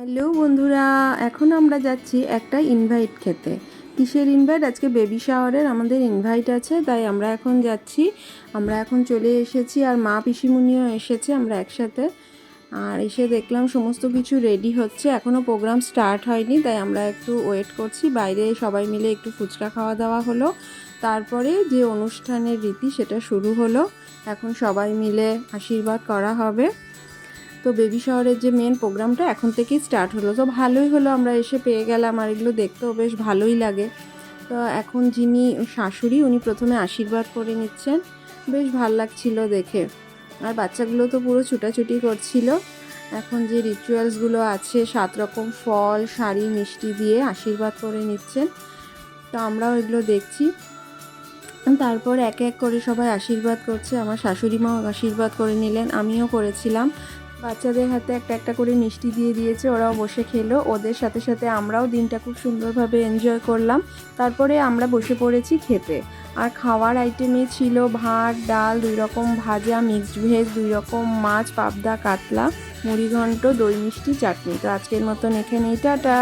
Hello বন্ধুরা, এখন আমরা যাচ্ছি একটা ইনভাইট খেতে। কিসের ইনভাইট? আজকে বেবি শাওয়ারের আমাদের ইনভাইট আছে, তাই আমরা এখন যাচ্ছি। আমরা এখন চলে এসেছি, আর মা পিসিমণিও এসেছে, আমরা একসাথে। আর এসে দেখলাম সমস্ত কিছু রেডি হচ্ছে, এখনও প্রোগ্রাম স্টার্ট হয়নি, তাই আমরা একটু ওয়েট করছি। বাইরে সবাই মিলে একটু ফুচকা খাওয়া দাওয়া হলো, তারপরে যে অনুষ্ঠানের রীতি সেটা শুরু হলো। এখন সবাই মিলে আশীর্বাদ করা হবে। তো বেবি শাওয়ারের যে মেন প্রোগ্রামটা এখন থেকেই স্টার্ট হলো, তো ভালোই হলো, আমরা এসে পেয়ে গেলাম। আর এগুলো দেখতেও বেশ ভালোই লাগে। তো এখন যিনি শাশুড়ি উনি প্রথমে আশীর্বাদ করে নিচ্ছেন, বেশ ভাল লাগছিল দেখে। আর বাচ্চাগুলো তো পুরো ছুটাছুটি করছিল। এখন যে রিচুয়ালসগুলো আছে, 7 রকম ফল, শাড়ি, মিষ্টি দিয়ে আশীর্বাদ করে নিচ্ছেন। তো আমরাও এগুলো দেখছি। তারপর এক এক করে সবাই আশীর্বাদ করছে। আমার শাশুড়ি মাও আশীর্বাদ করে নিলেন, আমিও করেছিলাম। বাচ্চাদের হাতে একটা একটা করে মিষ্টি দিয়ে দিয়েছে, ওরাও বসে খেলো। ওদের সাথে সাথে আমরাও দিনটা খুব সুন্দরভাবে এনজয় করলাম। তারপরে আমরা বসে পড়েছি খেতে। আর খাওয়ার আইটেমে ছিল ভাত, ডাল, 2 রকম ভাজা, মিক্সড ভেজ, 2 রকম মাছ, পাবদা, কাতলা, মুড়িঘণ্ট, দই মিষ্টি, চাটনি। তো আজকের মতন এখানেই, টাটা।